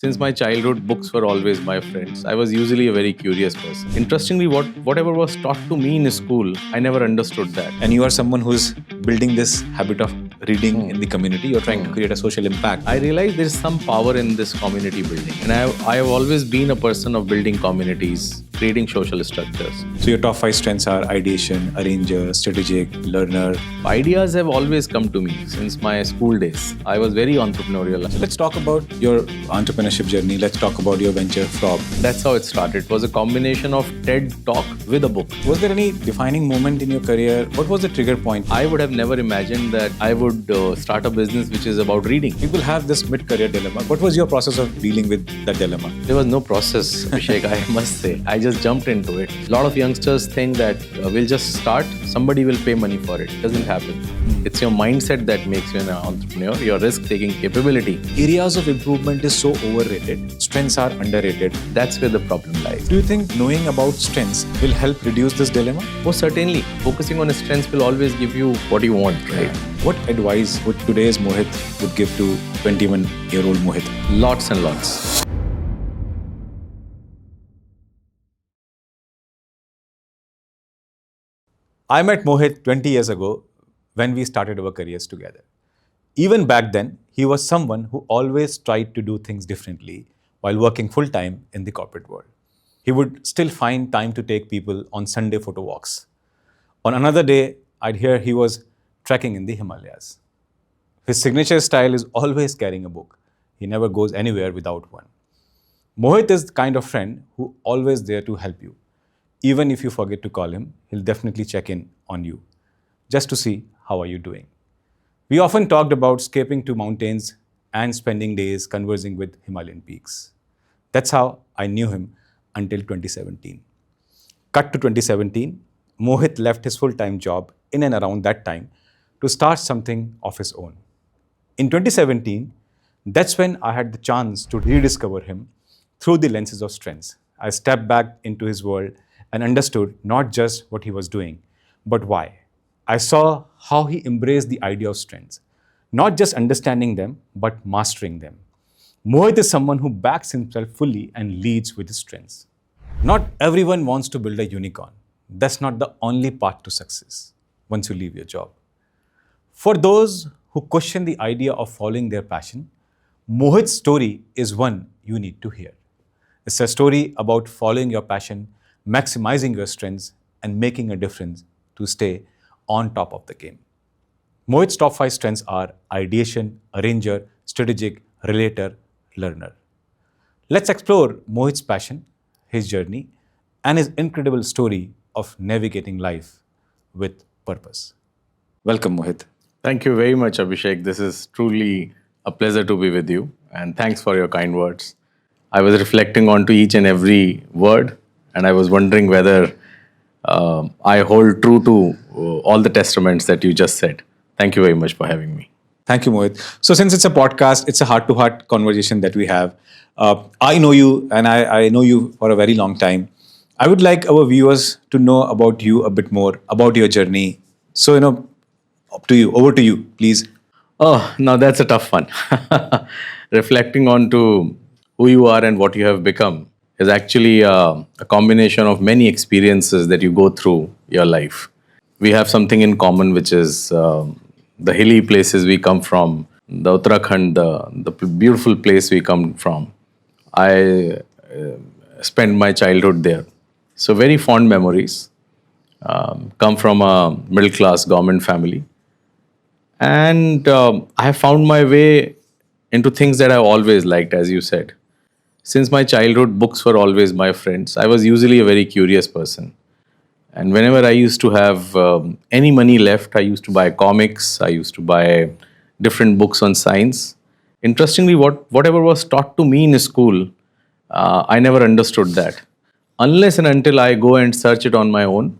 Since my childhood, books were always my friends. I was usually a very curious person. Interestingly, whatever was taught to me in school, I never understood that. And you are someone who's building this habit of reading in the community. You're trying to create a social impact. I realized there is some power in this community building. And I have always been a person of building communities, creating social structures. So your top 5 strengths are ideation, arranger, strategic, learner. Ideas have always come to me since my school days. I was very entrepreneurial. So let's talk about your entrepreneurship journey. Let's talk about your venture, Frob. That's how it started. It was a combination of TED Talk with a book. Was there any defining moment in your career? What was the trigger point? I would have never imagined that I would start a business which is about reading. People have this mid-career dilemma. What was your process of dealing with that dilemma? There was no process, Abhishek, I must say. I just jumped into it. A lot of youngsters think that we'll just start, somebody will pay money for it. It doesn't happen. It's your mindset that makes you an entrepreneur, your risk-taking capability. Areas of improvement is so overrated. Strengths are underrated. That's where the problem lies. Do you think knowing about strengths will help reduce this dilemma? Oh, certainly. Focusing on strengths will always give you what you want, right? What advice would today's Mohit would give to 21-year-old Mohit? Lots and lots. I met Mohit 20 years ago when we started our careers together. Even back then, he was someone who always tried to do things differently while working full-time in the corporate world. He would still find time to take people on Sunday photo walks. On another day, I'd hear he was trekking in the Himalayas. His signature style is always carrying a book. He never goes anywhere without one. Mohit is the kind of friend who always there to help you. Even if you forget to call him, he'll definitely check in on you, just to see how are you doing. We often talked about escaping to mountains and spending days conversing with Himalayan peaks. That's how I knew him until 2017. Cut to 2017, Mohit left his full-time job in and around that time to start something of his own. In 2017, that's when I had the chance to rediscover him through the lenses of strengths. I stepped back into his world and understood not just what he was doing, but why. I saw how he embraced the idea of strengths, not just understanding them, but mastering them. Mohit is someone who backs himself fully and leads with his strengths. Not everyone wants to build a unicorn. That's not the only path to success once you leave your job. For those who question the idea of following their passion, Mohit's story is one you need to hear. It's a story about following your passion, maximizing your strengths, and making a difference to stay on top of the game. Mohit's top 5 strengths are ideation, arranger, strategic, relator, learner. Let's explore Mohit's passion, his journey, and his incredible story of navigating life with purpose. Welcome, Mohit. Thank you very much, Abhishek. This is truly a pleasure to be with you. And thanks for your kind words. I was reflecting onto each and every word, and I was wondering whether I hold true to all the testaments that you just said. Thank you very much for having me. Thank you, Mohit. So since it's a podcast, it's a heart-to-heart conversation that we have. I know you, and I know you for a very long time. I would like our viewers to know about you a bit more, about your journey. So, over to you, please. Oh, now that's a tough one. Reflecting on to who you are and what you have become is actually a combination of many experiences that you go through your life. We have something in common, which is the hilly places we come from, the Uttarakhand, the beautiful place we come from. I spent my childhood there. So very fond memories. Come from a middle-class government family. And I have found my way into things that I've always liked, as you said. Since my childhood, books were always my friends. I was usually a very curious person. And whenever I used to have any money left, I used to buy comics, I used to buy different books on science. Interestingly, whatever was taught to me in school, I never understood that. Unless and until I go and search it on my own,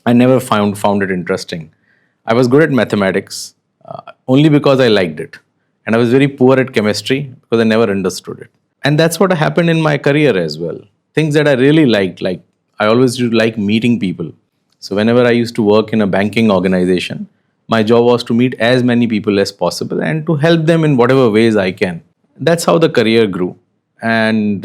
I never found it interesting. I was good at mathematics only because I liked it. And I was very poor at chemistry because I never understood it. And that's what happened in my career as well. Things that I really liked, like I always used to like meeting people. So whenever I used to work in a banking organization, my job was to meet as many people as possible and to help them in whatever ways I can. That's how the career grew. and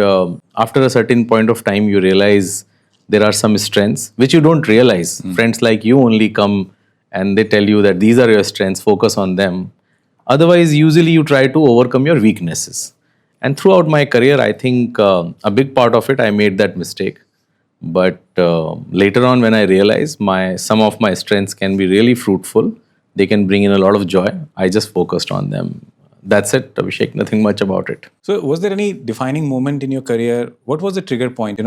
after a certain point of time, you realize there are some strengths which you don't realize. Friends like you only come and they tell you that these are your strengths, focus on them. Otherwise, usually you try to overcome your weaknesses. And throughout my career, I think a big part of it, I made that mistake. But later on, when I realized some of my strengths can be really fruitful, they can bring in a lot of joy. I just focused on them. That's it, Abhishek. Nothing much about it. So, was there any defining moment in your career? What was the trigger point,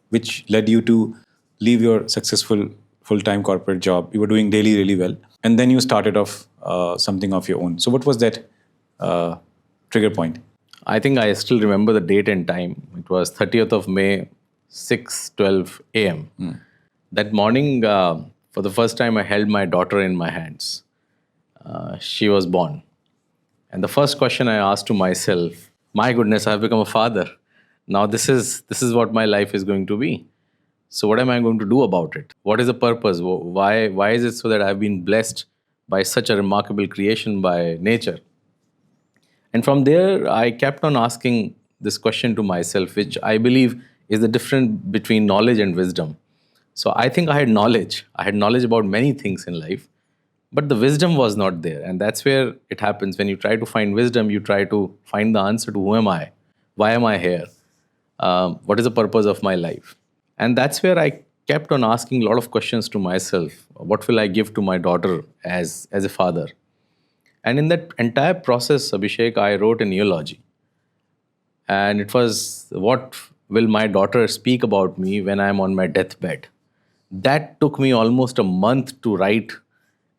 which led you to leave your successful full-time corporate job? You were doing daily really well, and then you started off something of your own. So, what was that trigger point? I think I still remember the date and time. It was 30th of May, 6:12 a.m. That morning, for the first time, I held my daughter in my hands. She was born. And the first question I asked to myself, my goodness, I've become a father. Now this is what my life is going to be. So what am I going to do about it? What is the purpose? Why is it so that I've been blessed by such a remarkable creation by nature? And from there, I kept on asking this question to myself, which I believe is the difference between knowledge and wisdom. So I think I had knowledge. I had knowledge about many things in life, but the wisdom was not there. And that's where it happens. When you try to find wisdom, you try to find the answer to who am I? Why am I here? What is the purpose of my life? And that's where I kept on asking a lot of questions to myself. What will I give to my daughter as a father? And in that entire process, Abhishek, I wrote an eulogy. And it was, what will my daughter speak about me when I'm on my deathbed? That took me almost a month to write.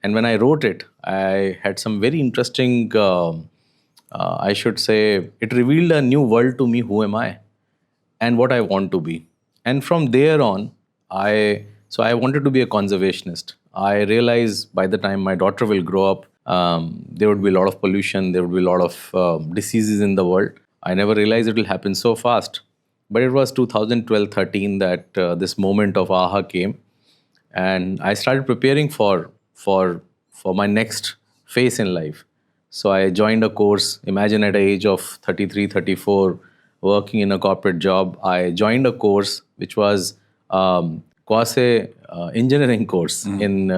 And when I wrote it, I had some very interesting, I should say, it revealed a new world to me. Who am I? And what I want to be. And from there on, I wanted to be a conservationist. I realized by the time my daughter will grow up, there would be a lot of pollution, there would be a lot of diseases in the world. I never realized it will happen so fast. But it was 2012-13 that this moment of aha came. And I started preparing for my next phase in life. So I joined a course. Imagine at the age of 33, 34, working in a corporate job. I joined a course which was quasi engineering course in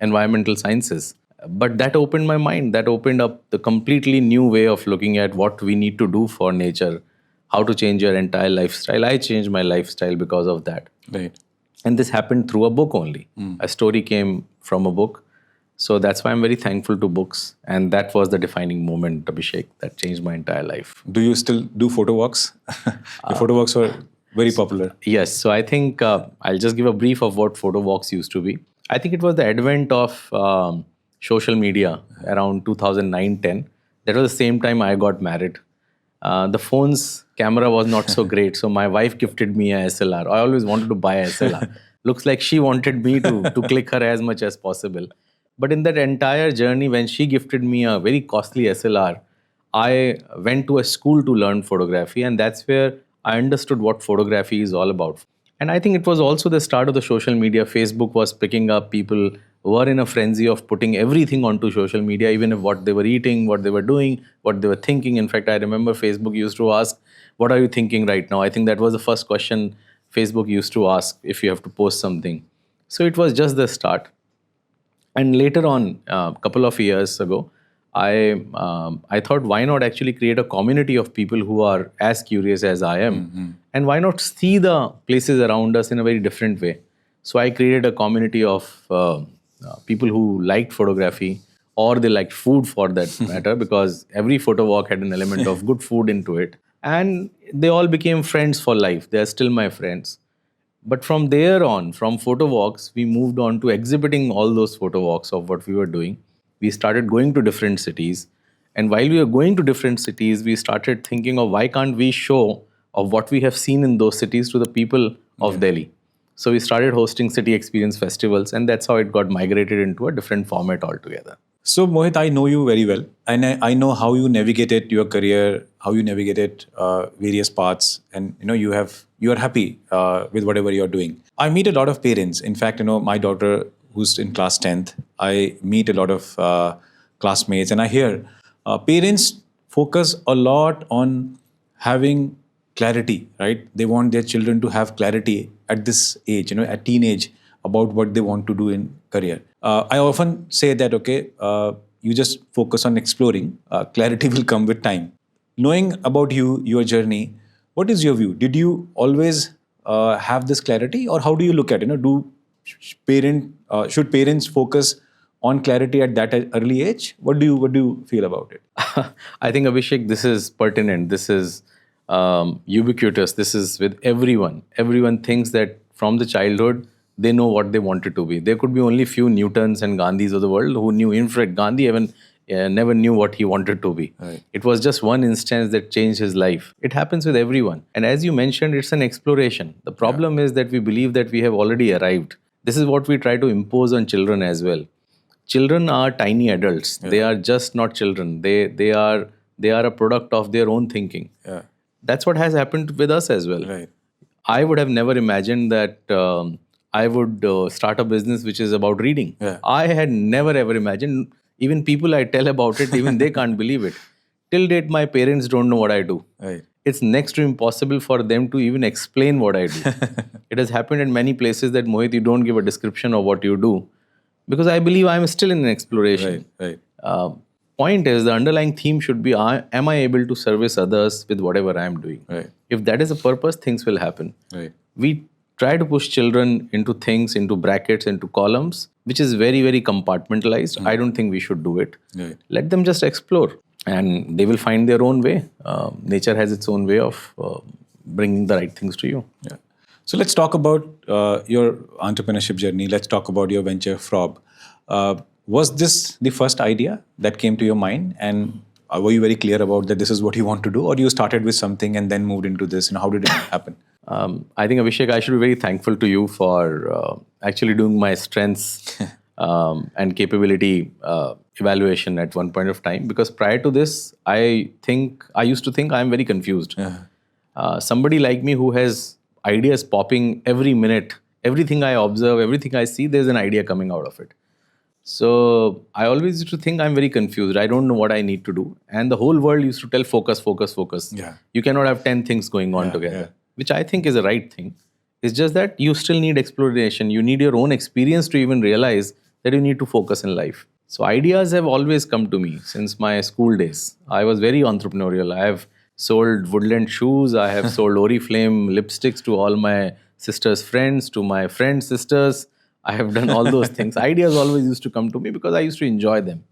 environmental sciences. But that opened my mind. That opened up the completely new way of looking at what we need to do for nature, how to change your entire lifestyle. I changed my lifestyle because of that. Right. And this happened through a book only. A story came from a book. So that's why I'm very thankful to books. And that was the defining moment, Abhishek, that changed my entire life. Do you still do photo walks? Your photo walks were very popular. Yes. So I think I'll just give a brief of what photo walks used to be. I think it was the advent of social media around 2009-10. That was the same time I got married. The phone's camera was not so great. So my wife gifted me a SLR. I always wanted to buy a SLR. Looks like she wanted me to click her as much as possible. But in that entire journey, when she gifted me a very costly SLR, I went to a school to learn photography. And that's where I understood what photography is all about. And I think it was also the start of the social media. Facebook was picking up. People were in a frenzy of putting everything onto social media, even if what they were eating, what they were doing, what they were thinking. In fact, I remember Facebook used to ask, what are you thinking right now? I think that was the first question Facebook used to ask if you have to post something. So it was just the start. And later on, a couple of years ago, I thought, why not actually create a community of people who are as curious as I am? And why not see the places around us in a very different way? So I created a community of people who liked photography, or they liked food for that matter, because every photo walk had an element of good food into it. And they all became friends for life. They are still my friends. But from there on, from photo walks, we moved on to exhibiting all those photo walks of what we were doing. We started going to different cities. And while we were going to different cities, we started thinking of why can't we show of what we have seen in those cities to the people of Delhi. So we started hosting city experience festivals, and that's how it got migrated into a different format altogether. So Mohit, I know you very well, and I know how you navigated your career, how you navigated various paths, and you are happy with whatever you are doing. I meet a lot of parents. In fact, my daughter who's in class 10th, I meet a lot of classmates, and I hear parents focus a lot on having clarity, right? They want their children to have clarity at this age, at teenage, about what they want to do in career. I often say that, okay, you just focus on exploring. Clarity will come with time. Knowing about you, your journey, what is your view? Did you always have this clarity, or how do you look at it? Should parents focus on clarity at that early age? What do you feel about it? I think, Abhishek, this is pertinent. This is ubiquitous. This is with everyone. Everyone thinks that from the childhood, they know what they wanted to be. There could be only few Newtons and Gandhis of the world who knew. In fact, Gandhi even never knew what he wanted to be. Right. It was just one instance that changed his life. It happens with everyone. And as you mentioned, it's an exploration. The problem is that we believe that we have already arrived. This is what we try to impose on children as well. Children are tiny adults. They are just not children. They are a product of their own thinking. Yeah. That's what has happened with us as well. Right. I would have never imagined that I would start a business which is about reading. Yeah. I had never ever imagined. Even people I tell about it, even they can't believe it. Till date, my parents don't know what I do. Right. It's next to impossible for them to even explain what I do. It has happened in many places that, Mohit, you don't give a description of what you do, because I believe I'm still in an exploration. Right. Point is, the underlying theme should be, am I able to service others with whatever I'm doing? Right. If that is a purpose, things will happen. Right. We try to push children into things, into brackets, into columns, which is very, very compartmentalized. I don't think we should do it. Right. Let them just explore, and they will find their own way. Nature has its own way of bringing the right things to you. Yeah. So let's talk about your entrepreneurship journey. Let's talk about your venture, Frob. Was this the first idea that came to your mind? And were you very clear about that this is what you want to do? Or you started with something and then moved into this? How did it happen? I think, Abhishek, I should be very thankful to you for actually doing my strengths and capability evaluation at one point of time. Because prior to this, I used to think I'm very confused. Somebody like me who has ideas popping every minute, everything I observe, everything I see, there's an idea coming out of it. So I always used to think I'm very confused. I don't know what I need to do. And the whole world used to tell focus, focus, focus. Yeah. You cannot have 10 things going on together, which I think is the right thing. It's just that you still need exploration. You need your own experience to even realize that you need to focus in life. So ideas have always come to me since my school days. I was very entrepreneurial. I have sold Woodland shoes. I have sold Oriflame lipsticks to all my sister's friends, to my friends' sisters. I have done all those things. Ideas always used to come to me because I used to enjoy them.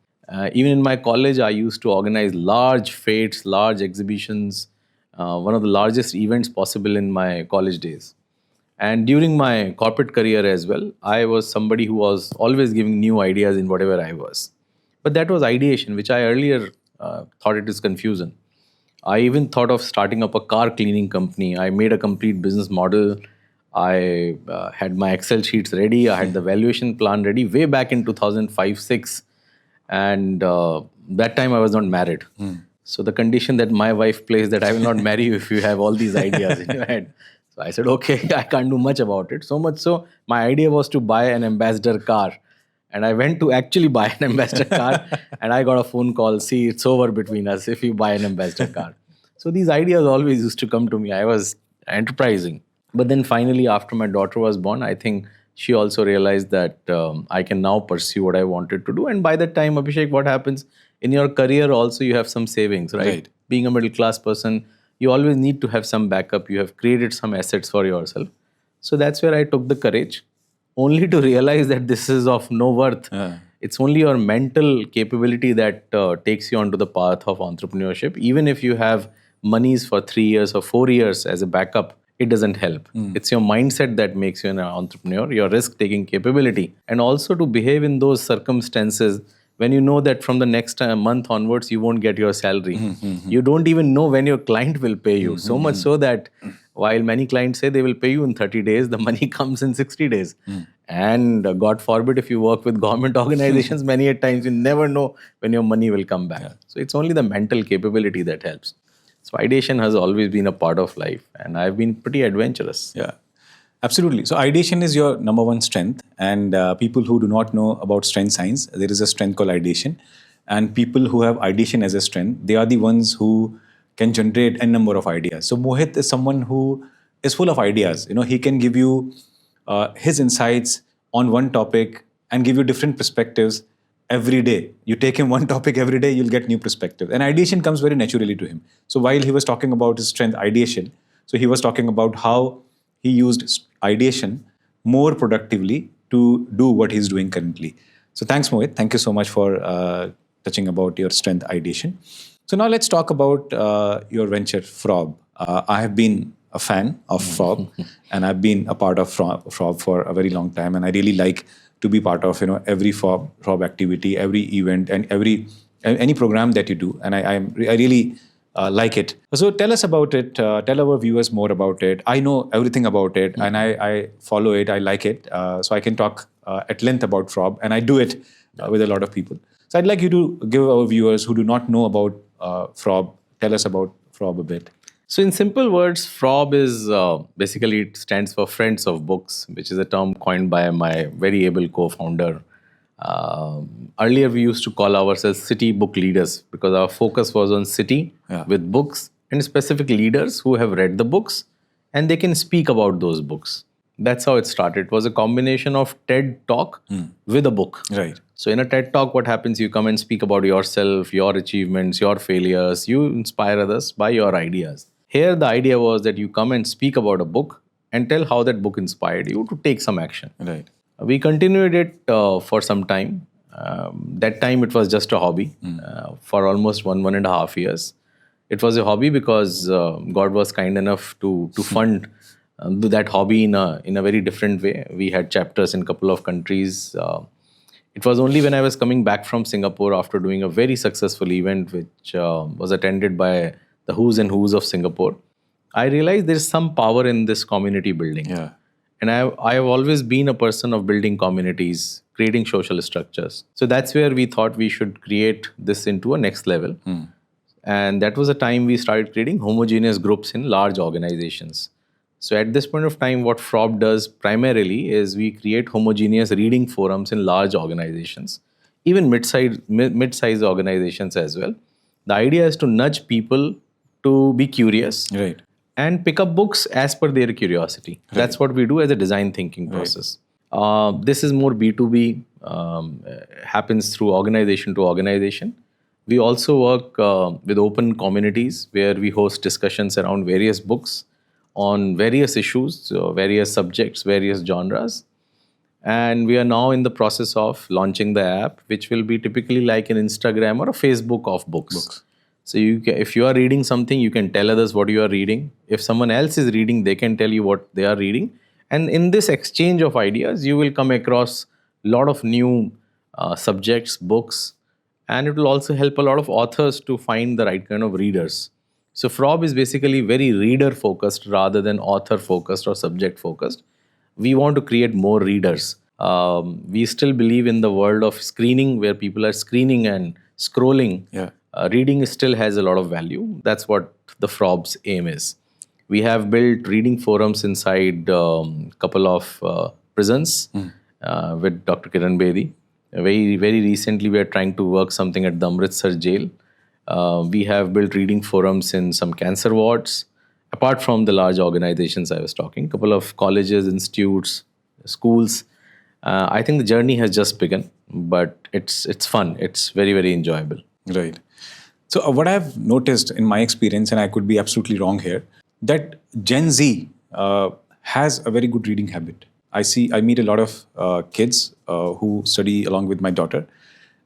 Even in my college, I used to organize large fetes, large exhibitions, one of the largest events possible in my college days. And during my corporate career as well, I was somebody who was always giving new ideas in whatever I was. But that was ideation, which I earlier thought it is confusion. I even thought of starting up a car cleaning company. I made a complete business model. I had my Excel sheets ready. I had the valuation plan ready way back in 2005-06. And that time I was not married. So the condition that my wife placed that I will not marry you if you have all these ideas in your head. So I said, okay, I can't do much about it. So much so, my idea was to buy an ambassador car. And I went to actually buy an ambassador car. And I got a phone call, see, it's over between us if you buy an ambassador car. So these ideas always used to come to me. I was enterprising. But then finally, after my daughter was born, I think she also realized that I can now pursue what I wanted to do. And by that time, Abhishek, what happens? In your career also, you have some savings, right? Being a middle class person, you always need to have some backup. You have created some assets for yourself. So that's where I took the courage, only to realize that this is of no worth. It's only your mental capability that takes you onto the path of entrepreneurship. Even if you have monies for 3 years or 4 years as a backup, it doesn't help. It's your mindset that makes you an entrepreneur, your risk-taking capability. And also to behave in those circumstances when you know that from the next month onwards, you won't get your salary. You don't even know when your client will pay you. So much so that while many clients say they will pay you in 30 days, the money comes in 60 days. And God forbid, if you work with government organizations, many a times you never know when your money will come back. So it's only the mental capability that helps. So ideation has always been a part of life, and I've been pretty adventurous. Yeah, absolutely. So ideation is your number one strength, and people who do not know about strength science, there is a strength called ideation, and people who have ideation as a strength, they are the ones who can generate a number of ideas. So Mohit is someone who is full of ideas. He can give you his insights on one topic and give you different perspectives every day. You take him one topic every day, you'll get new perspective. And ideation comes very naturally to him. So while he was talking about his strength, ideation, so he was talking about how he used ideation more productively to do what he's doing currently. So thanks, Mohit. Thank you so much for touching about your strength ideation. So now let's talk about your venture, Frob. I have been a fan of Frob, and I've been a part of Frob for a very long time, and I really like to be part of every Frob activity, every event, and any program that you do, and I really like it. So tell us about it. Tell our viewers more about it. I know everything about it, and I follow it. I like it, so I can talk at length about Frob, and I do it with a lot of people. So I'd like you to give our viewers who do not know about Frob, tell us about Frob a bit. So, in simple words, Frob is basically, it stands for Friends of Books, which is a term coined by my very able co-founder. Earlier, we used to call ourselves city book leaders because our focus was on city with books and specific leaders who have read the books and they can speak about those books. That's how it started. It was a combination of TED Talk with a book. Right. So in a TED Talk, what happens? You come and speak about yourself, your achievements, your failures. You inspire others by your ideas. Here, the idea was that you come and speak about a book and tell how that book inspired you to take some action. Right. We continued it for some time. That time, it was just a hobby for almost 1.5 years. It was a hobby because God was kind enough to fund that hobby in a very different way. We had chapters in a couple of countries. It was only when I was coming back from Singapore after doing a very successful event, which was attended by the who's and who's of Singapore, I realized there is some power in this community building. Yeah. And I have always been a person of building communities, creating social structures. So that's where we thought we should create this into a next level. And that was a time we started creating homogeneous groups in large organizations. So at this point of time, what Frob does primarily is we create homogeneous reading forums in large organizations, even mid-size organizations as well. The idea is to nudge people to be curious Right. and pick up books as per their curiosity. That's what we do as a design thinking process. This is more B2B, happens through organization to organization. We also work with open communities where we host discussions around various books on various issues, various subjects, various genres. And we are now in the process of launching the app, which will be typically like an Instagram or a Facebook of books. So if you are reading something, you can tell others what you are reading. If someone else is reading, they can tell you what they are reading. And in this exchange of ideas, you will come across a lot of new subjects, books, and it will also help a lot of authors to find the right kind of readers. So Frob is basically very reader focused rather than author focused or subject focused. We want to create more readers. We still believe in the world of screening where people are screening and scrolling. Yeah. Reading still has a lot of value. That's what the Frob's aim is. We have built reading forums inside a couple of prisons with Dr. Kiran Bedi. Very recently, we are trying to work something at the Amritsar jail. We have built reading forums in some cancer wards. Apart from the large organizations I was talking, a couple of colleges, institutes, schools. I think the journey has just begun, but it's fun. It's very enjoyable. Right. So what I've noticed in my experience, and I could be absolutely wrong here, that Gen Z has a very good reading habit. I meet a lot of kids who study along with my daughter.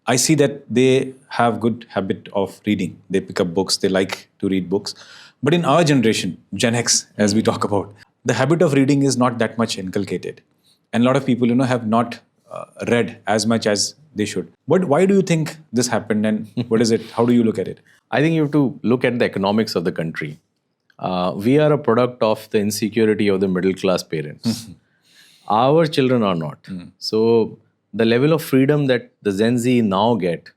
I see that they have good habit of reading. They pick up books. They like to read books. But in our generation, Gen X, as we talk about, the habit of reading is not that much inculcated. And a lot of people, have not read as much as they should. But why do you think this happened, and what is it? How do you look at it? I think you have to look at the economics of the country. We are a product of the insecurity of the middle class parents. Our children are not. So the level of freedom that the Gen Z now get,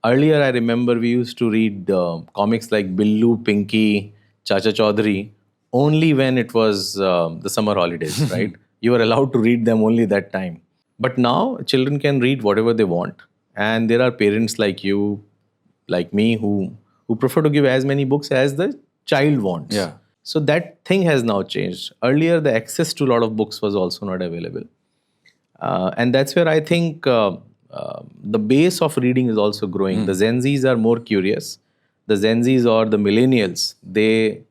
earlier I remember we used to read comics like Billu, Pinky, Chacha Chaudhary only when it was the summer holidays, right? You were allowed to read them only that time. But now children can read whatever they want. And there are parents like you, like me, who prefer to give as many books as the child wants. Yeah. So that thing has now changed. Earlier, the access to a lot of books was also not available. And that's where I think the base of reading is also growing. The Gen Zs are more curious. The Gen Zs or the millennials, they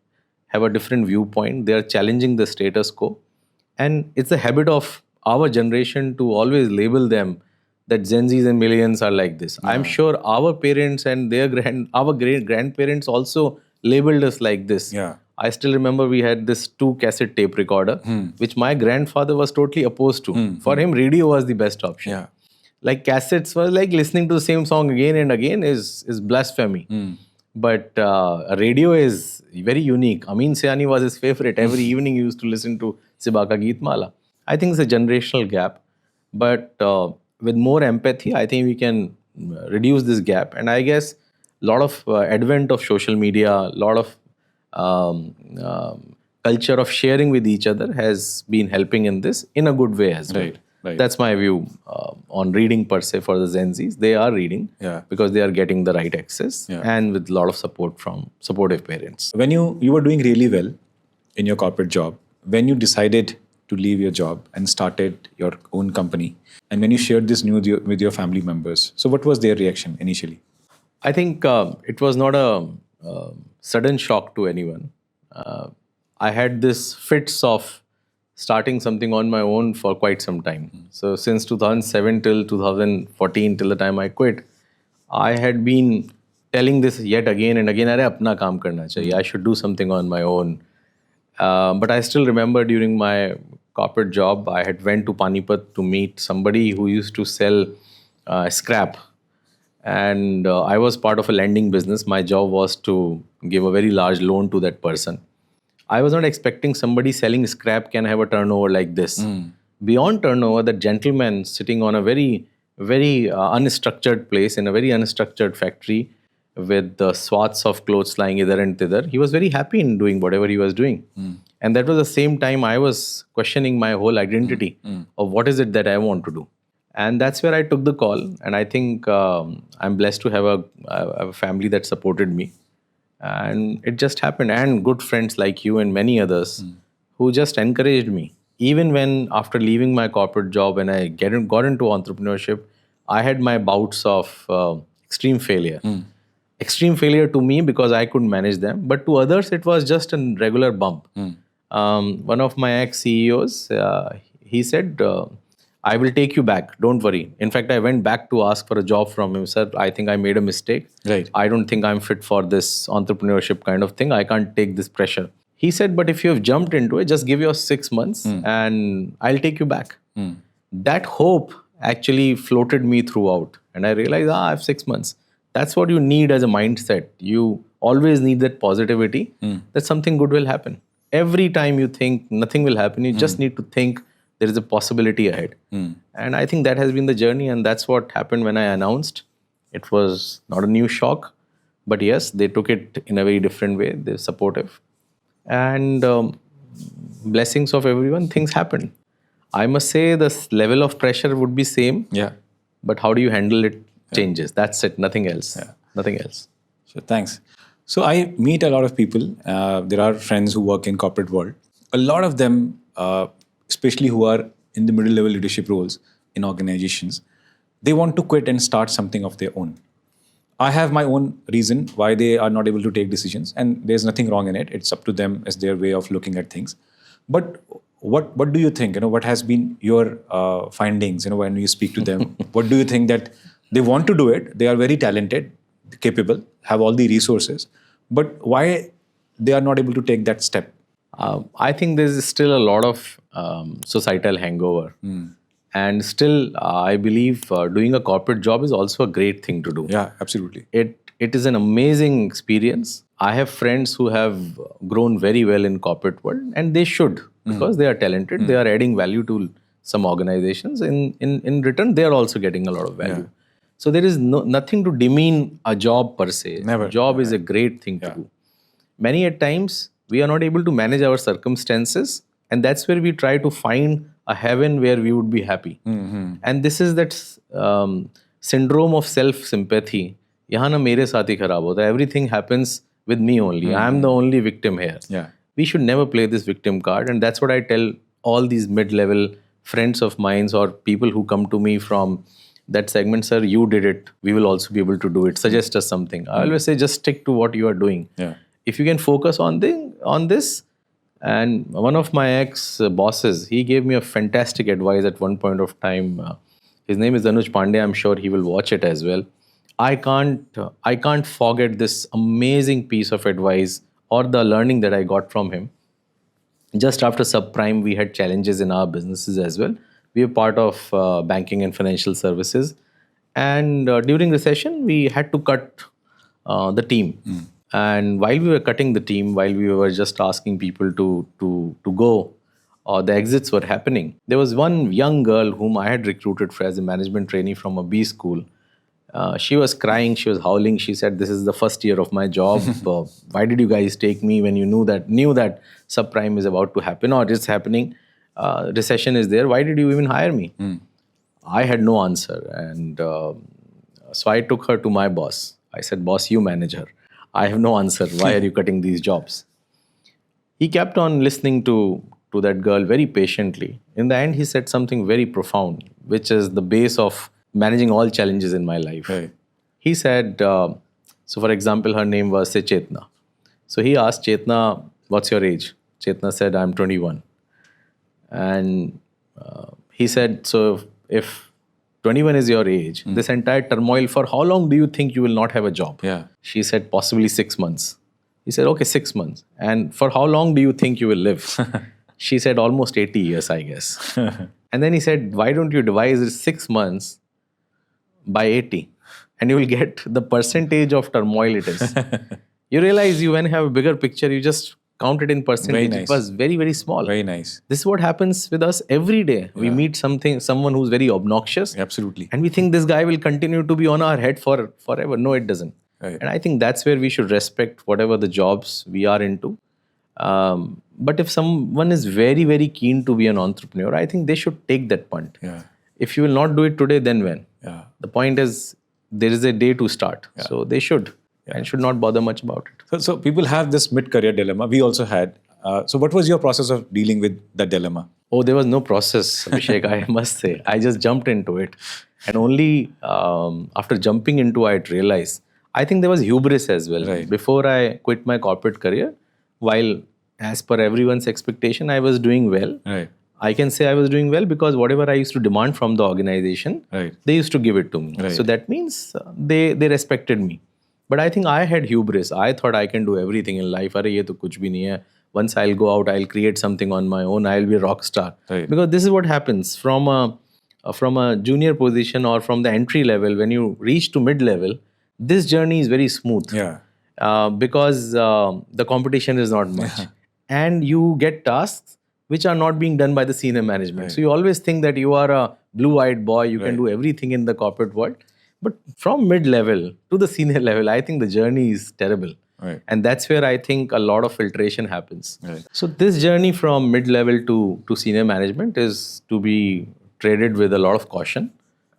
have a different viewpoint. They are challenging the status quo. And it's a habit of our generation to always label them that Gen Zs and millennials are like this. I'm sure our parents and our great grandparents also labeled us like this. Yeah. I still remember we had this 2 cassette tape recorder, which my grandfather was totally opposed to. For him, radio was the best option. Yeah. Like cassettes was like listening to the same song again and again is blasphemy. But a radio is very unique. Amin Sayani was his favorite. Every evening he used to listen to Sibaka Geetmala. I think it's a generational gap. But with more empathy, I think we can reduce this gap. And I guess a lot of advent of social media, a lot of culture of sharing with each other has been helping in this in a good way as well. Right. That's my view on reading per se for the Gen Zs. They are reading because they are getting the right access and with a lot of support from supportive parents. When you were doing really well in your corporate job, when you decided to leave your job and started your own company, and when you shared this news with your family members, so what was their reaction initially? I think it was not a sudden shock to anyone. I had this fits of starting something on my own for quite some time. So since 2007 till 2014, till the time I quit, I had been telling this yet again and again, "Arey, apna kaam karna chahiye. I should do something on my own." But I still remember during my corporate job, I had went to Panipat to meet somebody who used to sell scrap. And I was part of a lending business. My job was to give a very large loan to that person. I was not expecting somebody selling scrap can have a turnover like this. Beyond turnover, that gentleman sitting on a very, very unstructured place in a very unstructured factory with the swaths of clothes lying hither and thither, he was very happy in doing whatever he was doing. And that was the same time I was questioning my whole identity of what is it that I want to do. And that's where I took the call. And I think I'm blessed to have a family that supported me. And it just happened. And good friends like you and many others who just encouraged me. Even when after leaving my corporate job and I got into entrepreneurship, I had my bouts of extreme failure. Extreme failure to me because I couldn't manage them. But to others, it was just a regular bump. One of my ex-CEOs, he said, I will take you back. Don't worry. In fact, I went back to ask for a job from him. Sir, I think I made a mistake. Right. I don't think I'm fit for this entrepreneurship kind of thing. I can't take this pressure. He said, but if you have jumped into it, just give your 6 months and I'll take you back. That hope actually floated me throughout. And I realized, I have 6 months. That's what you need as a mindset. You always need that positivity that something good will happen. Every time you think nothing will happen, you just need to think there is a possibility ahead. And I think that has been the journey, and that's what happened when I announced. It was not a new shock, but yes, they took it in a very different way. They're supportive. And blessings of everyone, things happened. I must say the level of pressure would be same, but how do you handle it changes. That's it, nothing else. Nothing else. So thanks. So I meet a lot of people. There are friends who work in corporate world. A lot of them, especially who are in the middle level leadership roles in organizations, they want to quit and start something of their own. I have my own reason why they are not able to take decisions, and there's nothing wrong in it. It's up to them as their way of looking at things. But what do you think? What has been your findings? When you speak to them, what do you think that they want to do it? They are very talented, capable, have all the resources, but why they are not able to take that step? I think there's still a lot of societal hangover. And still, I believe doing a corporate job is also a great thing to do. Yeah, absolutely. It is an amazing experience. I have friends who have grown very well in corporate world, and they should, because they are talented. They are adding value to some organizations. In return, they are also getting a lot of value. So there is nothing to demean a job per se. Never. Job is a great thing to do. Many at times, we are not able to manage our circumstances, and that's where we try to find a heaven where we would be happy. And this is that syndrome of self-sympathy. यहाँ ना मेरे साथ ही खराब होता है. Everything happens with me only. I'm the only victim here. Yeah. We should never play this victim card. And that's what I tell all these mid-level friends of mine or people who come to me from that segment. Sir, you did it. We will also be able to do it. Suggest us something. I always say, just stick to what you are doing. Yeah. If you can focus on this. And one of my ex bosses, he gave me a fantastic advice at one point of time. His name is Anuj Pandey. I'm sure he will watch it as well. I can't forget this amazing piece of advice or the learning that I got from him. Just after subprime, we had challenges in our businesses as well. We were part of banking and financial services, and during recession, we had to cut the team. And while we were cutting the team, while we were just asking people to go, or the exits were happening, there was one young girl whom I had recruited for as a management trainee from a B school. She was crying, she was howling. She said, "This is the first year of my job. Why did you guys take me when you knew that subprime is about to happen or it's happening? Recession is there. Why did you even hire me?" I had no answer, and so I took her to my boss. I said, "Boss, you manage her. I have no answer. Why are you cutting these jobs?" He kept on listening to that girl very patiently. In the end, he said something very profound, which is the base of managing all challenges in my life. Right. He said, so for example, her name was say Chetna. So he asked Chetna, "What's your age?" Chetna said, "I'm 21. And he said, "So if 21 is your age, this entire turmoil, for how long do you think you will not have a job?" Yeah. She said, "Possibly 6 months." He said, "Okay, 6 months. And for how long do you think you will live?" She said, "Almost 80 years, I guess." And then he said, "Why don't you divide it 6 months by 80? And you will get the percentage of turmoil it is." You realize you when you have a bigger picture, you just count it in percentage. Very It nice. was very, very small. Very nice. This is what happens with us every day. We meet someone who's very obnoxious. Absolutely. And we think this guy will continue to be on our head forever. No, it doesn't. Right. And I think that's where we should respect whatever the jobs we are into. But if someone is very, very keen to be an entrepreneur, I think they should take that punt. Yeah. If you will not do it today, then when? Yeah. The point is, there is a day to start. So they should and should not bother much about it. So people have this mid-career dilemma. We also had. So what was your process of dealing with that dilemma? Oh, there was no process, Abhishek, I must say. I just jumped into it. And only after jumping into it, I realized, I think there was hubris as well. Right. Before I quit my corporate career, while as per everyone's expectation, I was doing well. Right. I can say I was doing well because whatever I used to demand from the organization, Right. they used to give it to me. Right. So that means they respected me. But I think I had hubris. I thought I can do everything in life. Arey, ye to kuch bhi nahi hai. Once I'll go out, I'll create something on my own. I'll be a rock star. Right. Because this is what happens from a junior position or from the entry level. When you reach to mid level, this journey is very smooth. Yeah. Because the competition is not much, and you get tasks which are not being done by the senior management. So you always think that you are a blue-eyed boy. You can do everything in the corporate world. But from mid-level to the senior level, I think the journey is terrible. Right. And that's where I think a lot of filtration happens. Right. So this journey from mid-level to senior management is to be traded with a lot of caution,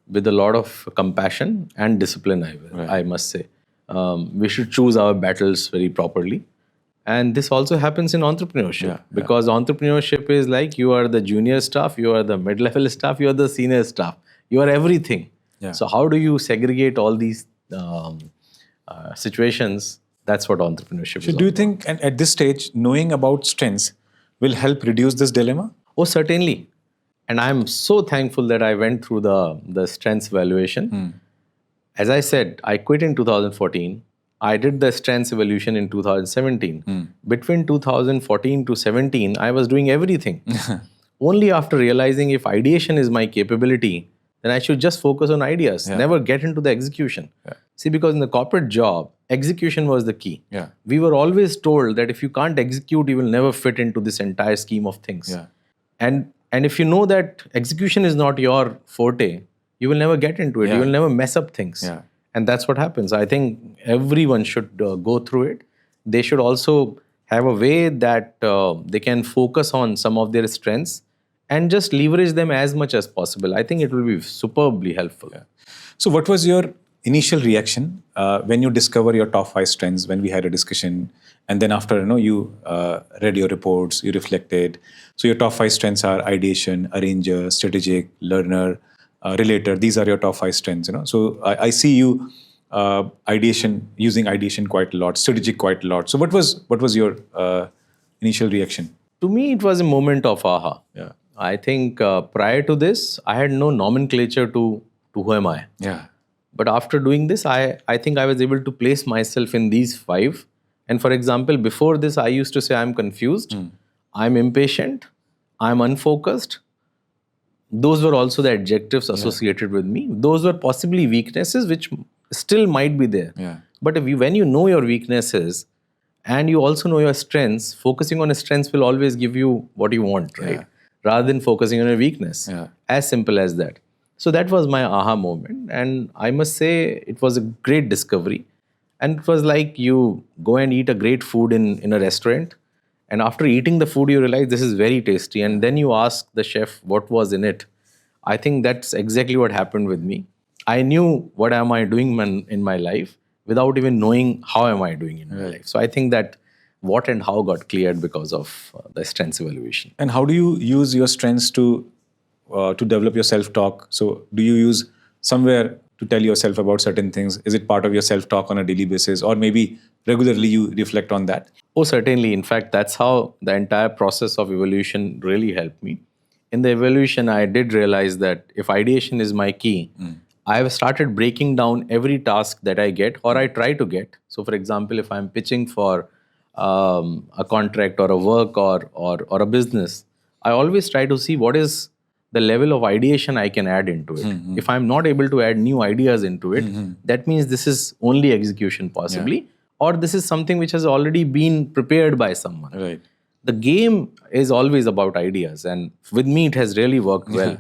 with a lot of compassion and discipline, I must say. We should choose our battles very properly. And this also happens in entrepreneurship because entrepreneurship is like you are the junior staff, you are the mid-level staff, you are the senior staff. You are everything. Yeah. So how do you segregate all these situations? That's what entrepreneurship is. So do you think and at this stage, knowing about strengths will help reduce this dilemma? Oh, certainly. And I'm so thankful that I went through the strengths evaluation. As I said, I quit in 2014. I did the strengths evaluation in 2017. Between 2014 to 17, I was doing everything. Only after realizing if ideation is my capability, then I should just focus on ideas, never get into the execution. See, because in the corporate job, execution was the key. We were always told that if you can't execute, you will never fit into this entire scheme of things. And if you know that execution is not your forte, you will never get into it. You will never mess up things. And that's what happens. I think everyone should go through it. They should also have a way that they can focus on some of their strengths and just leverage them as much as possible. I think it will be superbly helpful. So what was your initial reaction when you discover your top 5 strengths, when we had a discussion, and then after you read your reports, you reflected. So your top 5 strengths are ideation, arranger, strategic, learner, relator. These are your top 5 strengths. So I see you using ideation quite a lot, strategic quite a lot. So what was your initial reaction? To me, it was a moment of aha. Yeah. I think prior to this, I had no nomenclature to who am I. Yeah. But after doing this, I think I was able to place myself in these 5. And for example, before this, I used to say I'm confused, I'm impatient, I'm unfocused. Those were also the adjectives associated with me. Those were possibly weaknesses which still might be there. Yeah. But when you know your weaknesses and you also know your strengths, focusing on your strengths will always give you what you want, right? Yeah. Rather than focusing on your weakness. Yeah. As simple as that. So that was my aha moment. And I must say it was a great discovery. And it was like you go and eat a great food in a restaurant. And after eating the food, you realize this is very tasty. And then you ask the chef what was in it. I think that's exactly what happened with me. I knew what am I doing in my life without even knowing how am I doing in my life. So I think that what and how got cleared because of the strengths evaluation. And how do you use your strengths to develop your self-talk? So do you use somewhere to tell yourself about certain things? Is it part of your self-talk on a daily basis, or maybe regularly you reflect on that? Oh, certainly. In fact, that's how the entire process of evolution really helped me. In the evolution, I did realize that if ideation is my key, I have started breaking down every task that I get or I try to get. So, for example, if I'm pitching for a contract or a work or a business, I always try to see what is the level of ideation I can add into it. If I'm not able to add new ideas into it, that means this is only execution possibly, or this is something which has already been prepared by someone. Right. The game is always about ideas, and with me it has really worked well.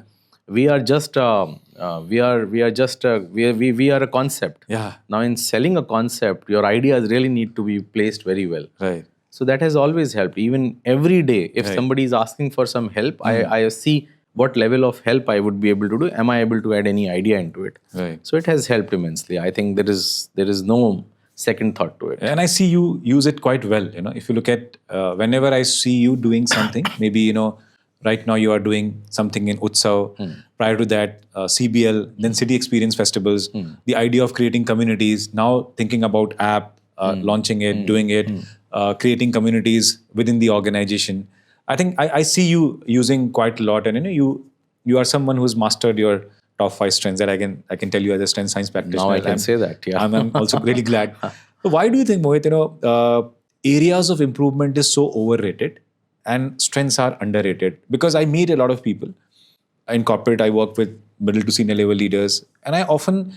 We are just we are a concept. Yeah. Now, in selling a concept, your ideas really need to be placed very well. Right. So that has always helped. Even every day, if somebody is asking for some help, I see what level of help I would be able to do. Am I able to add any idea into it? Right. So it has helped immensely. I think there is no second thought to it. And I see you use it quite well. If you look at whenever I see you doing something, maybe right now you are doing something in Utsav. Prior to that, CBL, then City Experience Festivals. The idea of creating communities. Now thinking about app, launching it, doing it, creating communities within the organization. I think I see you using quite a lot, and you are someone who's mastered your top 5 strengths. That I can tell you as a strength science practitioner. Now I can say that. Yeah. I'm also really glad. So why do you think, Mohit, areas of improvement is so overrated and strengths are underrated? Because I meet a lot of people in corporate. I work with middle to senior level leaders, and I often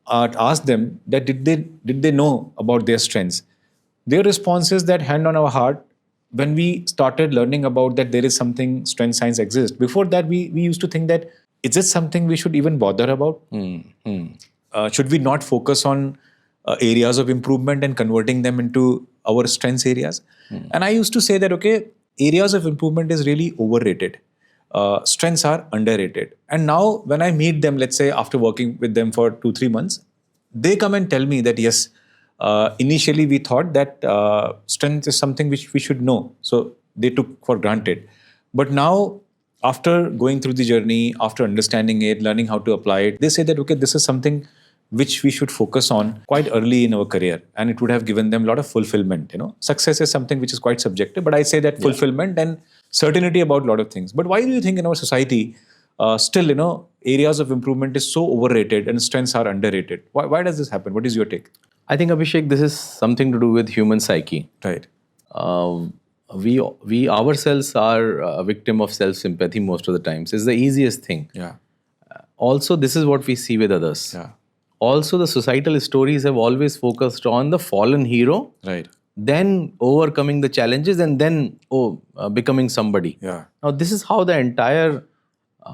ask them that did they know about their strengths? Their response is that hand on our heart, when we started learning about that there is something strength science exists, before that we used to think that is it something we should even bother about? Should we not focus on areas of improvement and converting them into our strengths areas? And I used to say that, okay, areas of improvement is really overrated. Strengths are underrated. And now when I meet them, let's say after working with them for 2-3 months, they come and tell me that yes, initially we thought that strength is something which we should know. So they took for granted. But now, after going through the journey, after understanding it, learning how to apply it, they say that, okay, this is something which we should focus on quite early in our career. And it would have given them a lot of fulfillment. Success is something which is quite subjective, but I say that fulfillment and certainty about a lot of things. But why do you think in our society, still, areas of improvement is so overrated and strengths are underrated? Why does this happen? What is your take? I think, Abhishek, this is something to do with human psyche. Right. We ourselves are a victim of self-sympathy most of the times. It's the easiest thing. Yeah. Also, this is what we see with others. Yeah. Also, the societal stories have always focused on the fallen hero, Right. then overcoming the challenges, and then becoming somebody. Yeah. Now, this is how the entire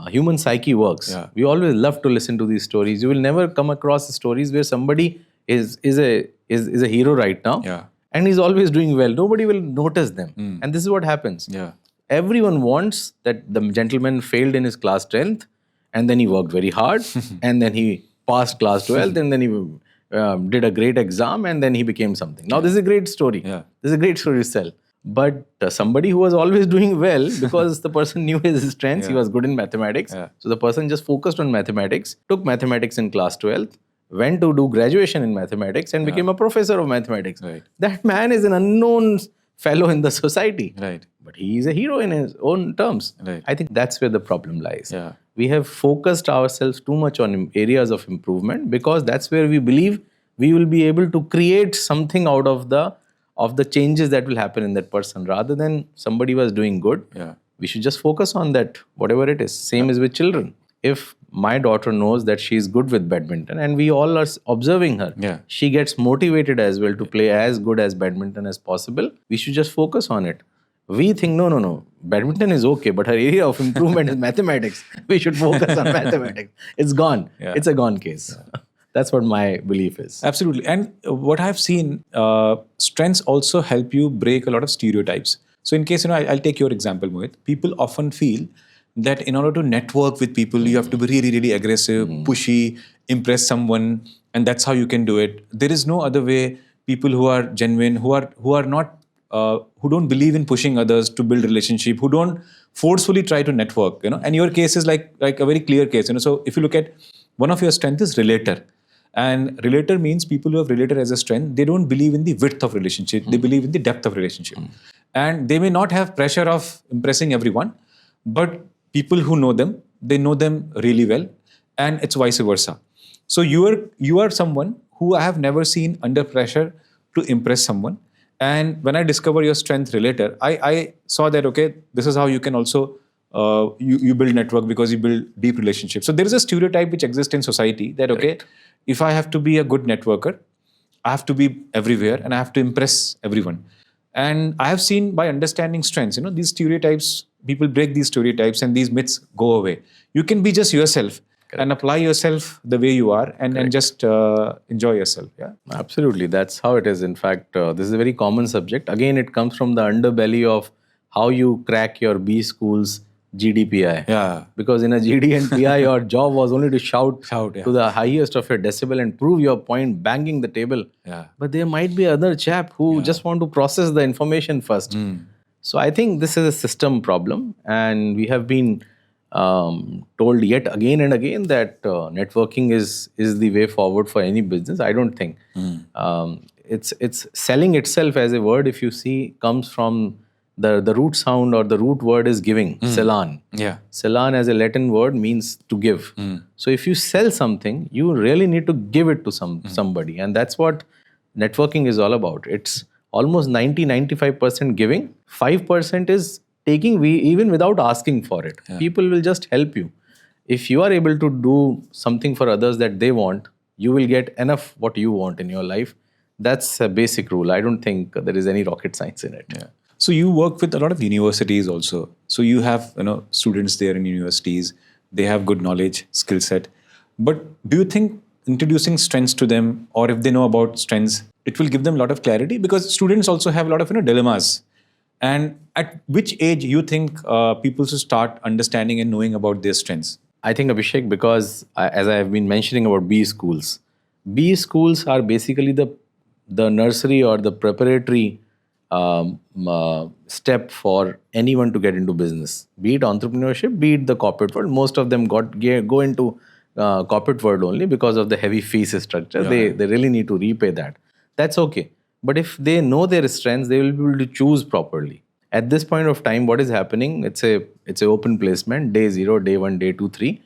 human psyche works. Yeah. We always love to listen to these stories. You will never come across stories where somebody is a hero right now. Yeah. And he's always doing well. Nobody will notice them. And this is what happens. Yeah. Everyone wants that the gentleman failed in his class 10th, and then he worked very hard, and then he passed class 12th and then he did a great exam and then he became something. Now, this is a great story. Yeah. This is a great story to sell. But somebody who was always doing well because the person knew his strengths, he was good in mathematics. So the person just focused on mathematics, took mathematics in class 12th, went to do graduation in mathematics and became a professor of mathematics. Right. That man is an unknown fellow in the society. Right. But he is a hero in his own terms. Right. I think that's where the problem lies. Yeah. We have focused ourselves too much on areas of improvement because that's where we believe we will be able to create something out of the changes that will happen in that person rather than somebody was doing good. Yeah. We should just focus on that, whatever it is. Same is with children. If my daughter knows that she is good with badminton and we all are observing her, she gets motivated as well to play as good as badminton as possible. We should just focus on it. We think, no, badminton is okay, but her area of improvement is mathematics. We should focus on mathematics. It's gone. It's a gone case. That's what my belief is. Absolutely. And what I've seen, strengths also help you break a lot of stereotypes. So in case, I'll take your example, Mohit. People often feel that in order to network with people, you have to be really, really aggressive, pushy, impress someone, and that's how you can do it. There is no other way. People who are genuine, who are not, who don't believe in pushing others to build relationship, who don't forcefully try to network. And your case is like a very clear case. So if you look at one of your strengths is relator. And relator means people who have relator as a strength, they don't believe in the width of relationship, they believe in the depth of relationship. And they may not have pressure of impressing everyone, but people who know them, they know them really well, and it's vice versa. So you are someone who I have never seen under pressure to impress someone. And when I discover your strength relator, I saw that, okay, this is how you can also you build network because you build deep relationships. So there is a stereotype which exists in society that, okay, if I have to be a good networker, I have to be everywhere and I have to impress everyone. And I have seen by understanding strengths, these stereotypes, people break these stereotypes and these myths go away. You can be just yourself and apply yourself the way you are and just enjoy yourself. Yeah, absolutely. That's how it is. In fact, this is a very common subject. Again, it comes from the underbelly of how you crack your B school's GDPI. Yeah. Because in a GD and PI, your job was only to shout to the highest of your decibel and prove your point, banging the table. Yeah. But there might be other chap who just want to process the information first. So I think this is a system problem, and we have been told yet again and again that networking is the way forward for any business. I don't think. It's selling itself as a word, if you see, comes from the root sound or the root word is giving, selan. Yeah. Selan as a Latin word means to give. So if you sell something, you really need to give it to somebody. And that's what networking is all about. It's almost 90-95% giving. 5% is taking even without asking for it. Yeah. People will just help you. If you are able to do something for others that they want, you will get enough what you want in your life. That's a basic rule. I don't think there is any rocket science in it. Yeah. So you work with a lot of universities also. So you have students there in universities. They have good knowledge, skill set. But do you think introducing strengths to them, or if they know about strengths, it will give them a lot of clarity? Because students also have a lot of dilemmas. And at which age you think people should start understanding and knowing about their strengths? I think, Abhishek, because as I have been mentioning about B schools are basically the nursery or the preparatory step for anyone to get into business, be it entrepreneurship, be it the corporate world. Most of them go into corporate world only because of the heavy fees structure. Yeah. They really need to repay that. That's okay. But if they know their strengths, they will be able to choose properly. At this point of time, what is happening? It's a open placement, day 0, day 1, day 2, 3,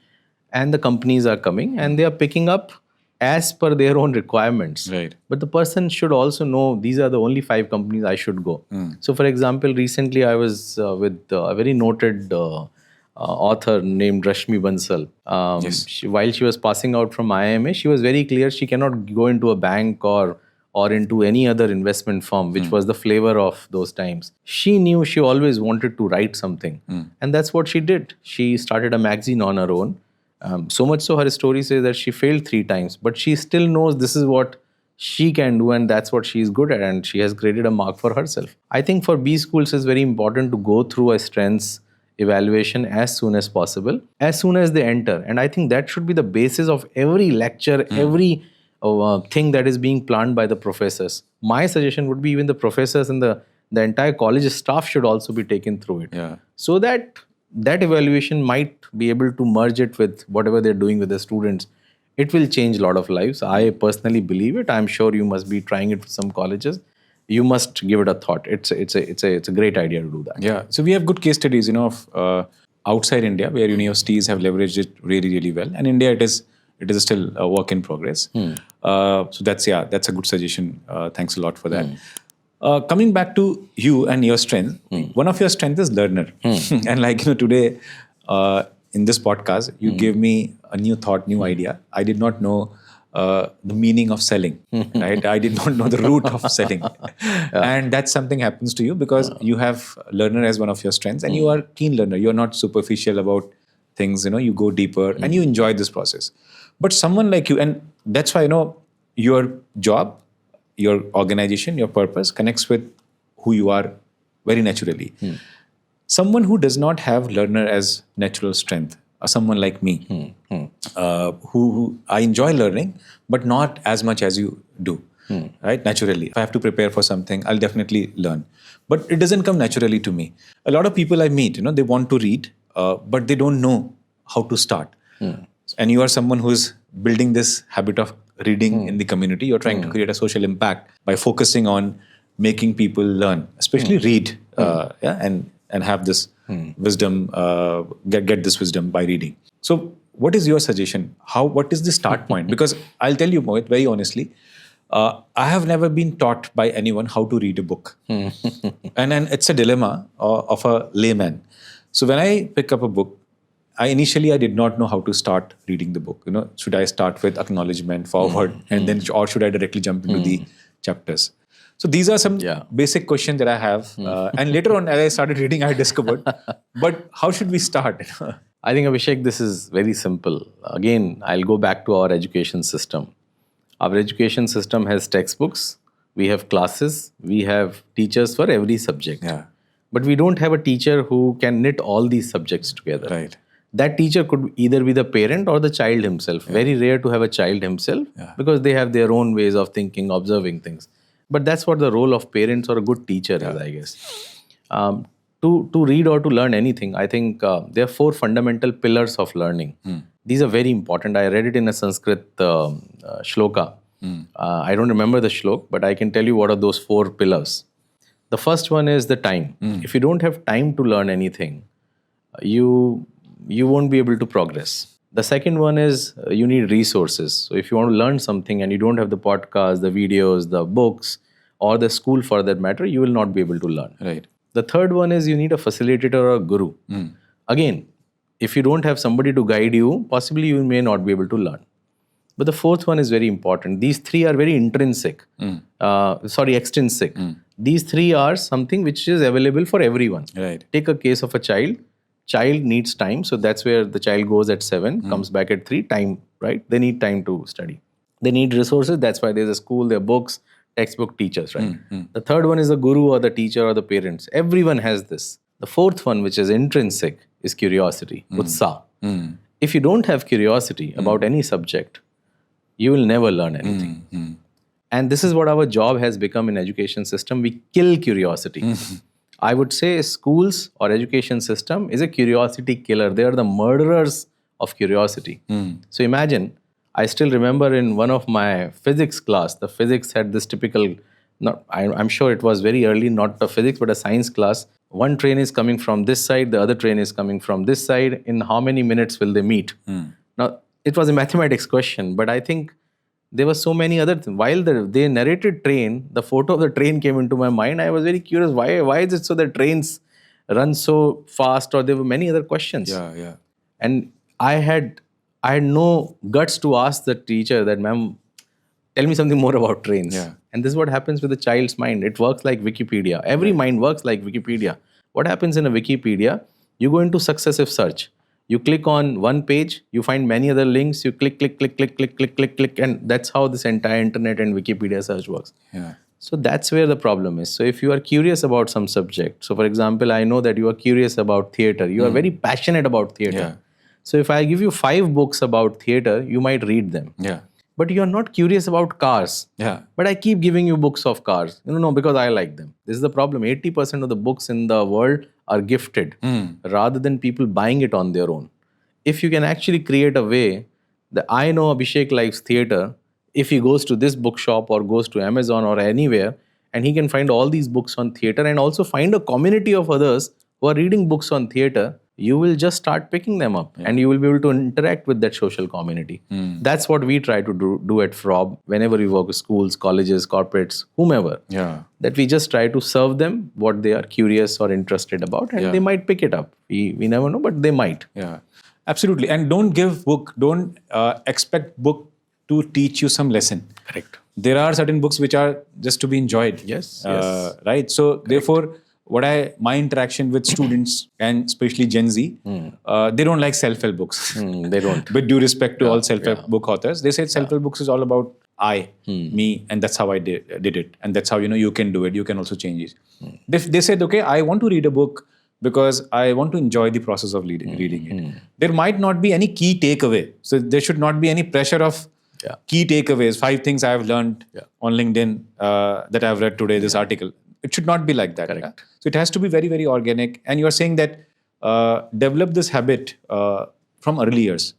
and the companies are coming and they are picking up as per their own requirements. Right. But the person should also know these are the only 5 companies I should go. So for example, recently I was with a very noted author named Rashmi Bansal. Yes. While she was passing out from IIMA, she was very clear she cannot go into a bank or into any other investment firm, which was the flavor of those times. She knew she always wanted to write something. And that's what she did. She started a magazine on her own. So much so her story says that she failed 3 times, but she still knows this is what she can do and that's what she is good at, and she has created a mark for herself. I think for B schools it's very important to go through a strengths evaluation as soon as possible, as soon as they enter. And I think that should be the basis of every lecture, every thing that is being planned by the professors. My suggestion would be even the professors and the entire college staff should also be taken through it. Yeah. So that evaluation might be able to merge it with whatever they're doing with the students. It will change a lot of lives. I personally believe it. I'm sure you must be trying it with some colleges. You must give it a thought. It's a great idea to do that. Yeah. So we have good case studies, of outside India where universities have leveraged it really, really well. And India, it is still a work in progress. So that's a good suggestion. Thanks a lot for that. Coming back to you and your strength, one of your strengths is learner. And today in this podcast, you gave me a new thought, new idea. I did not know the meaning of selling, right? I did not know the root of selling. And that's something happens to you because you have learner as one of your strengths and you are keen learner. You're not superficial about things, you go deeper and you enjoy this process. But someone like you, and that's why, your job, your organization, your purpose connects with who you are very naturally. Someone who does not have learner as natural strength, or someone like me, who I enjoy learning, but not as much as you do, right? Naturally. If I have to prepare for something, I'll definitely learn. But it doesn't come naturally to me. A lot of people I meet, they want to read, but they don't know how to start. And you are someone who is building this habit of reading in the community. You're trying to create a social impact by focusing on making people learn, especially read, and have this wisdom, get this wisdom by reading. So what is your suggestion? What is the start point? Because I'll tell you, Mohit, very honestly, I have never been taught by anyone how to read a book. And it's a dilemma of a layman. So when I pick up a book, I did not know how to start reading the book. Should I start with acknowledgement, forward, and then, or should I directly jump into the chapters? So these are some basic questions that I have. And later on, as I started reading, I discovered. But how should we start? I think, Abhishek, this is very simple. Again, I'll go back to our education system. Our education system has textbooks, we have classes, we have teachers for every subject. Yeah. But we don't have a teacher who can knit all these subjects together. Right. That teacher could either be the parent or the child himself. Very rare to have a child himself because they have their own ways of thinking, observing things. But that's what the role of parents or a good teacher is, I guess. To read or to learn anything, I think there are 4 fundamental pillars of learning. These are very important. I read it in a Sanskrit shloka. I don't remember the shlok, but I can tell you what are those 4 pillars. The first one is the time. If you don't have time to learn anything, you won't be able to progress. The second one is you need resources. So if you want to learn something and you don't have the podcasts, the videos, the books, or the school for that matter, you will not be able to learn. Right. The third one is you need a facilitator or a guru. Again, if you don't have somebody to guide you, possibly you may not be able to learn. But the fourth one is very important. These 3 are very extrinsic. These 3 are something which is available for everyone. Right. Take a case of a child. Child needs time. So that's where the child goes at 7, comes back at 3, time, right? They need time to study. They need resources. That's why there's a school, there are books, textbook, teachers, right? The third one is the guru or the teacher or the parents. Everyone has this. The fourth one, which is intrinsic, is curiosity, utsa. If you don't have curiosity about any subject, you will never learn anything. And this is what our job has become in education system. We kill curiosity. I would say schools or education system is a curiosity killer. They are the murderers of curiosity. So imagine, I still remember in one of my physics class, the physics had this typical, I'm sure it was very early, not a physics, but a science class. One train is coming from this side, the other train is coming from this side. In how many minutes will they meet? Now, it was a mathematics question, but I think there were so many other things. While they narrated train, the photo of the train came into my mind. I was very curious, why is it so that trains run so fast, or there were many other questions. Yeah. And I had no guts to ask the teacher that, ma'am, tell me something more about trains. Yeah. And this is what happens with the child's mind. It works like Wikipedia. Every mind works like Wikipedia. What happens in a Wikipedia? You go into successive search. You click on one page, you find many other links, you click, and that's how this entire internet and Wikipedia search works. Yeah. So that's where the problem is. So if you are curious about some subject, so for example, I know that you are curious about theater, you are very passionate about theater. Yeah. So if I give you 5 books about theater, you might read them. Yeah. But you are not curious about cars. Yeah. But I keep giving you books of cars. No, because I like them. This is the problem. 80% of the books in the world are gifted rather than people buying it on their own. If you can actually create a way that I know Abhishek likes theater, if he goes to this bookshop or goes to Amazon or anywhere, and he can find all these books on theater and also find a community of others who are reading books on theater, you will just start picking them up and you will be able to interact with that social community. That's what we try to do at Frob whenever we work with schools, colleges, corporates, whomever. Yeah. That we just try to serve them what they are curious or interested about, and they might pick it up. We never know, but they might. Yeah. Absolutely. And don't expect book to teach you some lesson. Correct. There are certain books which are just to be enjoyed. Yes. Right. So therefore, my interaction with students and especially Gen Z, they don't like self-help books. They don't. With due respect to all self-help book authors, they say self-help books is all about me, and that's how I did it, and that's how you can do it. You can also change it. They said, okay, I want to read a book because I want to enjoy the process of reading it. There might not be any key takeaway, so there should not be any pressure of key takeaways. 5 things I have learned on LinkedIn that I have read today. This article. It should not be like that. Correct. Yeah? So it has to be very, very organic. And you are saying that develop this habit from early years.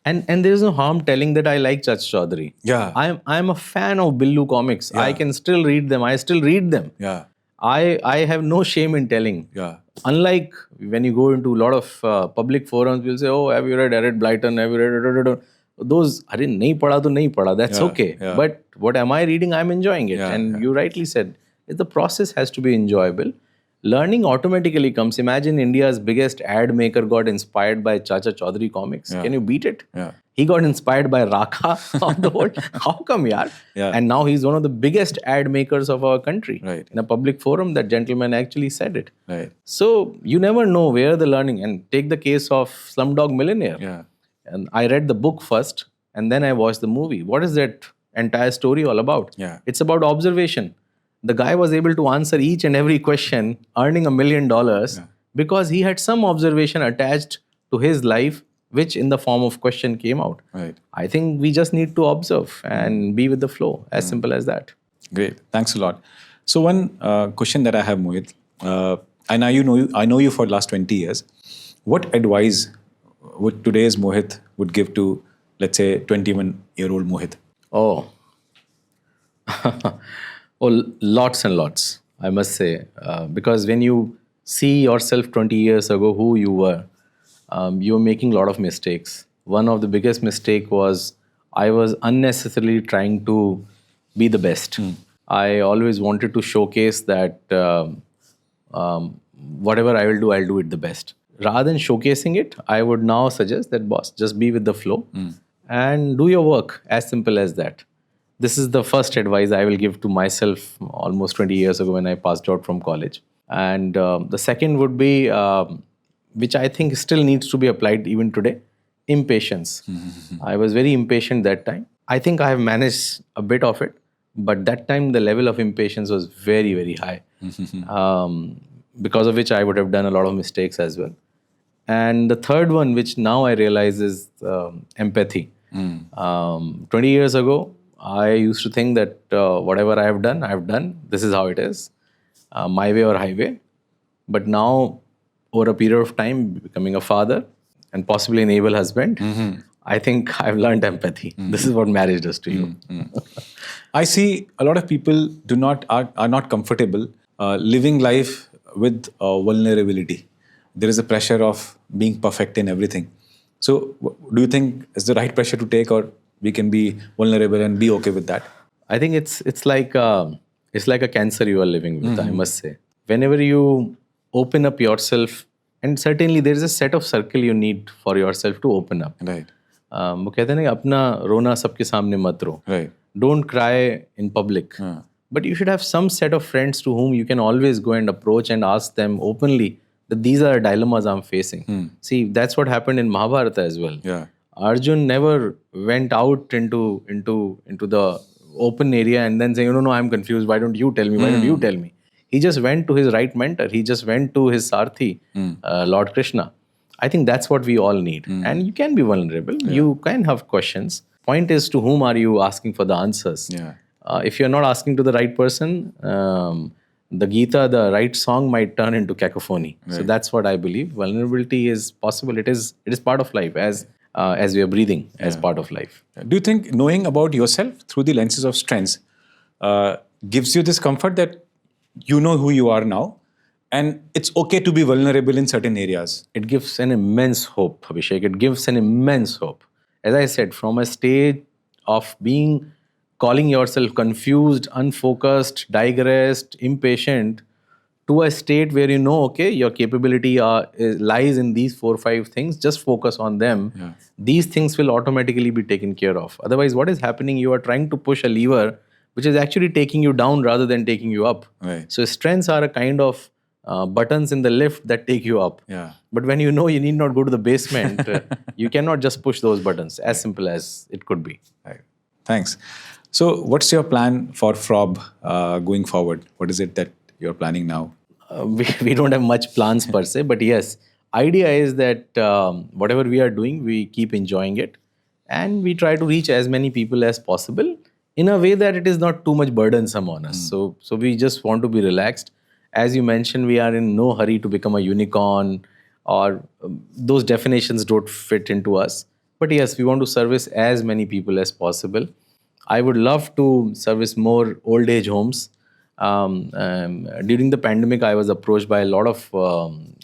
And there is no harm telling that I like Chach Chaudhary. Yeah. I'm a fan of Billu comics. I can still read them. I still read them. Yeah. I have no shame in telling. Yeah. Unlike when you go into a lot of public forums, people say, "Oh, have you read Eric Blyton? Have you read those? Arey nahi padha to nahi padha." That's okay. Yeah. But what am I reading? I'm enjoying it. You rightly said, the process has to be enjoyable. Learning automatically comes. Imagine India's biggest ad maker got inspired by Chacha Chaudhary comics. Can you beat it? Yeah. He got inspired by Raka of the world. How come, yaar? Yeah. And now he's one of the biggest ad makers of our country. Right. In a public forum, that gentleman actually said it. Right. So you never know where the learning. And take the case of Slumdog Millionaire. Yeah. And I read the book first, and then I watched the movie. What is that entire story all about? Yeah. It's about observation. The guy was able to answer each and every question, earning $1 million because he had some observation attached to his life, which in the form of question came out. Right. I think we just need to observe and be with the flow. As simple as that. Great. Thanks a lot. So one question that I have, Mohit, and I know you for the last 20 years. What advice would today's Mohit would give to, let's say, 21-year-old Mohit? Oh, lots and lots, I must say. Because when you see yourself 20 years ago, who you were making a lot of mistakes. One of the biggest mistake was I was unnecessarily trying to be the best. I always wanted to showcase that whatever I will do, I'll do it the best. Rather than showcasing it, I would now suggest that, boss, just be with the flow and do your work. As simple as that. This is the first advice I will give to myself almost 20 years ago when I passed out from college. And the second would be, which I think still needs to be applied even today, impatience. I was very impatient that time. I think I have managed a bit of it, but that time the level of impatience was very, very high. Because of which I would have done a lot of mistakes as well. And the third one, which now I realize, is empathy. 20 years ago, I used to think that whatever I have done. This is how it is, my way or highway. But now, over a period of time, becoming a father and possibly an able husband, I think I've learned empathy. This is what marriage does to you. I see a lot of people are not comfortable living life with vulnerability. There is a pressure of being perfect in everything. So, do you think it's the right pressure to take, or we can be vulnerable and be okay with that? I think it's like a cancer you are living with. I must say, whenever you open up yourself, and certainly there is a set of circle you need for yourself to open up. Right. वो कहते हैं ना अपना रोना सबके सामने मत रो. Right. Don't cry in public. But you should have some set of friends to whom you can always go and approach and ask them openly that these are dilemmas I'm facing. See, that's what happened in Mahabharata as well. Yeah. Arjun never went out into the open area and then saying, no, I'm confused. Why don't you tell me? Why don't you tell me? He just went to his right mentor. He just went to his Sarthi, Lord Krishna. I think that's what we all need. And you can be vulnerable. You can have questions. Point is, to whom are you asking for the answers? Yeah. If you're not asking to the right person, the Gita, the right song might turn into cacophony. So that's what I believe. Vulnerability is possible. It is part of life as we are breathing, as part of life. Do you think knowing about yourself through the lenses of strengths gives you this comfort that you know who you are now, and it's okay to be vulnerable in certain areas? It gives an immense hope, Abhishek. It gives an immense hope. As I said, from a state of calling yourself confused, unfocused, digressed, impatient, to a state where okay, your capability lies in these 4 or 5 things, just focus on them. Yeah. These things will automatically be taken care of. Otherwise, what is happening? You are trying to push a lever which is actually taking you down rather than taking you up. Right. So strengths are a kind of buttons in the lift that take you up. Yeah. But when you need not go to the basement, you cannot just push those buttons, as simple as it could be. Right. Thanks. So what's your plan for Frob going forward? What is it that you're planning now? We don't have much plans per se, but yes, idea is that whatever we are doing, we keep enjoying it, and we try to reach as many people as possible in a way that it is not too much burdensome on us. So we just want to be relaxed. As you mentioned, we are in no hurry to become a unicorn, or those definitions don't fit into us. But yes, we want to service as many people as possible. I would love to service more old age homes. During the pandemic, I was approached by a lot of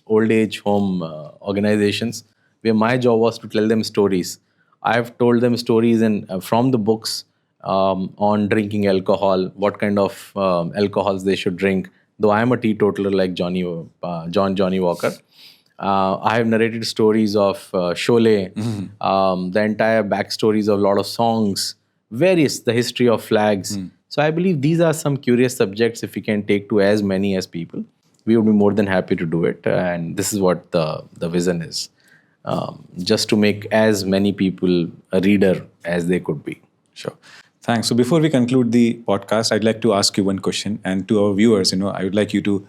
old age home organizations where my job was to tell them stories. I have told them stories from the books on drinking alcohol, what kind of alcohols they should drink. Though I am a teetotaler like Johnny Walker. I have narrated stories of Sholay, the entire backstories of a lot of songs, the history of flags. So I believe these are some curious subjects. If we can take to as many as people, we would be more than happy to do it. And this is what the vision is. Just to make as many people a reader as they could be. Sure. Thanks. So before we conclude the podcast, I'd like to ask you one question. And to our viewers, I would like you to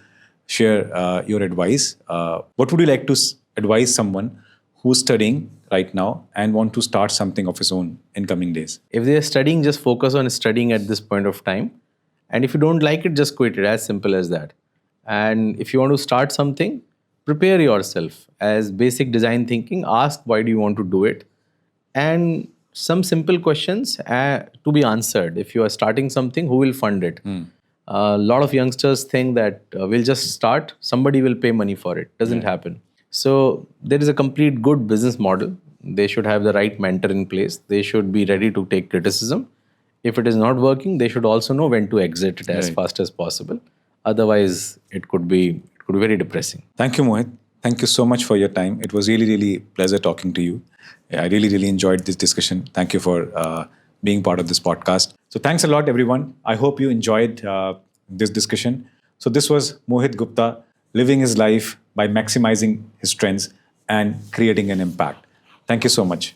share your advice. What would you like to advise someone who's studying right now and want to start something of his own in coming days? If they are studying, just focus on studying at this point of time. And if you don't like it, just quit it. As simple as that. And if you want to start something, prepare yourself. As basic design thinking, ask why do you want to do it? And some simple questions to be answered. If you are starting something, who will fund it? A lot of youngsters think that we'll just start, somebody will pay money for it. Doesn't happen. So there is a complete good business model. They should have the right mentor in place. They should be ready to take criticism. If it is not working, they should also know when to exit it as fast as possible. Otherwise, it could be very depressing. Thank you, Mohit. Thank you so much for your time. It was really, really pleasure talking to you. I really, really enjoyed this discussion. Thank you for being part of this podcast. So thanks a lot, everyone. I hope you enjoyed this discussion. So this was Mohit Gupta, living his life by maximizing his strengths and creating an impact. Thank you so much.